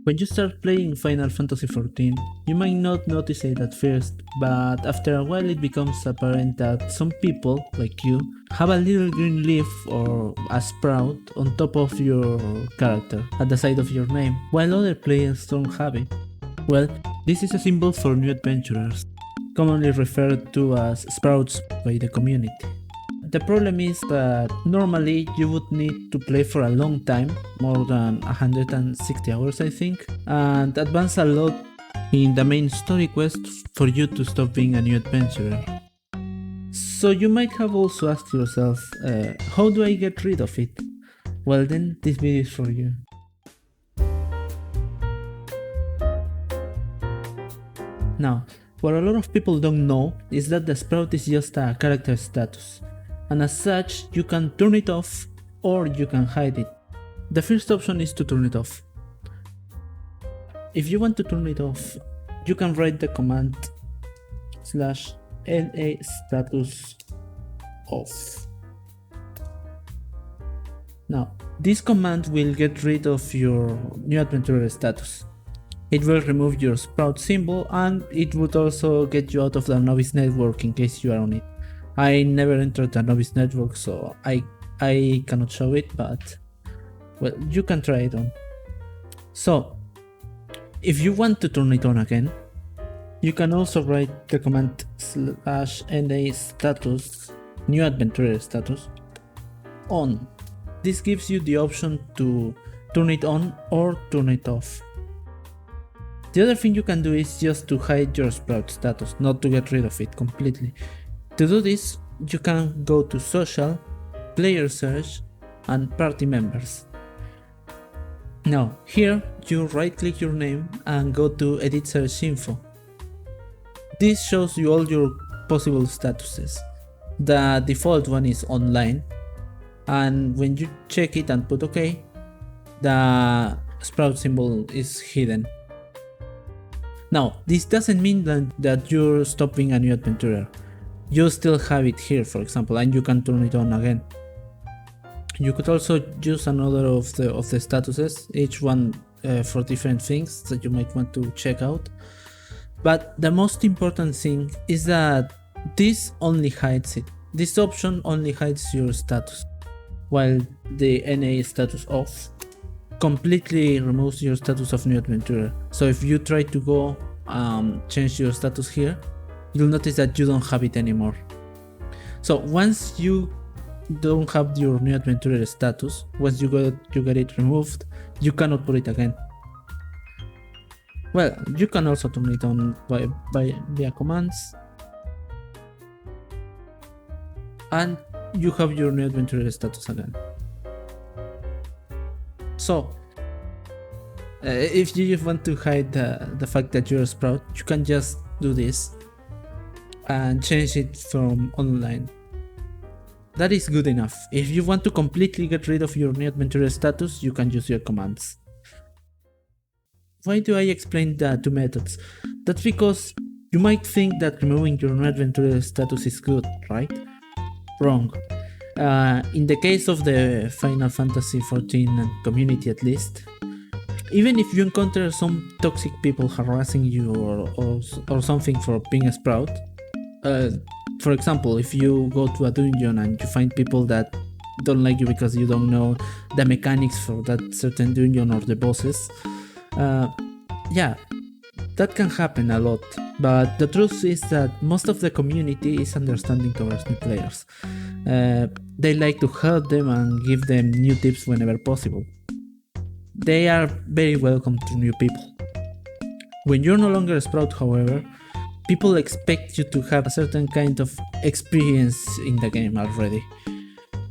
When you start playing Final Fantasy XIV, you might not notice it at first, but after a while it becomes apparent that some people, like you, have a little green leaf or a sprout on top of your character, at the side of your name, while other players don't have it. Well, this is a symbol for new adventurers, commonly referred to as sprouts by the community. The problem is that normally you would need to play for a long time, more than 160 hours I think, and advance a lot in the main story quest for you to stop being a new adventurer. So you might have also asked yourself, how do I get rid of it? Well then, this video is for you. Now, what a lot of people don't know is that the sprout is just a character status, and as such you can turn it off or you can hide it. The first option is to turn it off. If you want to turn it off, you can write the command /NA status off. Now, this command will get rid of your new adventurer status. It will remove your sprout symbol and it would also get you out of the novice network in case you are on it. I never entered the novice network, so I cannot show it, but well, you can try it on. So, if you want to turn it on again, you can also write the command /NA status new adventurer status on. This gives you the option to turn it on or turn it off. The other thing you can do is just to hide your sprout status, not to get rid of it completely. To do this, you can go to Social, Player Search, and Party Members. Now, here you right click your name and go to Edit Search Info. This shows you all your possible statuses. The default one is online, and when you check it and put OK, the sprout symbol is hidden. Now, this doesn't mean that you're stopping a new adventurer. You still have it here, for example, and you can turn it on again. You could also use another of the statuses, each one for different things that you might want to check out. But the most important thing is that this only hides it. This option only hides your status, while the NA status off completely removes your status of new adventurer. So if you try to go change your status here, you'll notice that you don't have it anymore. So once you don't have your new adventurer status, once you get it removed, you cannot put it again. Well, you can also turn it on via commands, and you have your new adventurer status again. So if you just want to hide the fact that you're a sprout, you can just do this and change it from online. That is good enough. If you want to completely get rid of your new adventurer status, you can use your commands. Why do I explain the two methods? That's because you might think that removing your new adventurer status is good, right? Wrong. In the case of the Final Fantasy XIV community at least, even if you encounter some toxic people harassing you or something for being a sprout, for example, if you go to a dungeon and you find people that don't like you because you don't know the mechanics for that certain dungeon or the bosses, yeah, that can happen a lot. But the truth is that most of the community is understanding towards new players. They like to help them and give them new tips whenever possible. They are very welcome to new people. When you're no longer a sprout, however, people expect you to have a certain kind of experience in the game already.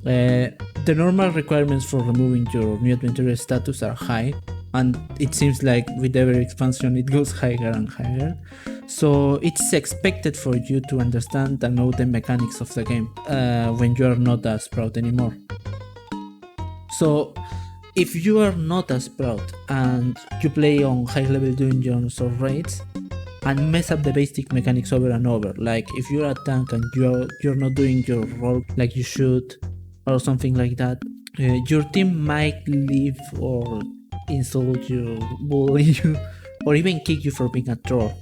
The normal requirements for removing your new adventurer status are high, and it seems like with every expansion it goes higher and higher. So it's expected for you to understand and know the mechanics of the game when you are not a sprout anymore. So if you are not a sprout and you play on high level dungeons or raids and mess up the basic mechanics over and over, like if you're a tank and you're not doing your role like you should or something like that, your team might leave or insult you, bully you, or even kick you for being a troll.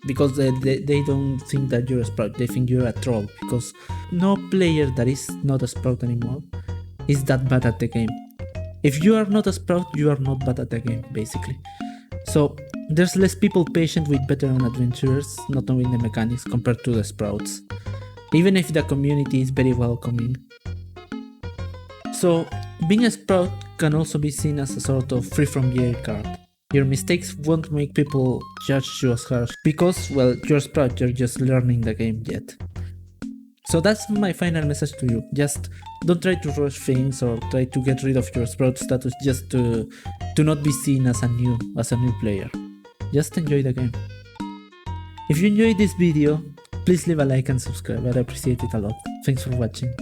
Because they don't think that you're a Sprout, they think you're a troll. Because no player that is not a Sprout anymore is that bad at the game. If you are not a Sprout, you are not bad at the game, basically. So there's less people patient with veteran adventurers not knowing the mechanics compared to the Sprouts, even if the community is very welcoming. So being a Sprout can also be seen as a sort of free from jail card. Your mistakes won't make people judge you as harsh because, well, you're a Sprout, you're just learning the game yet. So that's my final message to you. Just don't try to rush things or try to get rid of your Sprout status just to not be seen as a new player. Just enjoy the game. If you enjoyed this video, please leave a like and subscribe, I'd appreciate it a lot. Thanks for watching.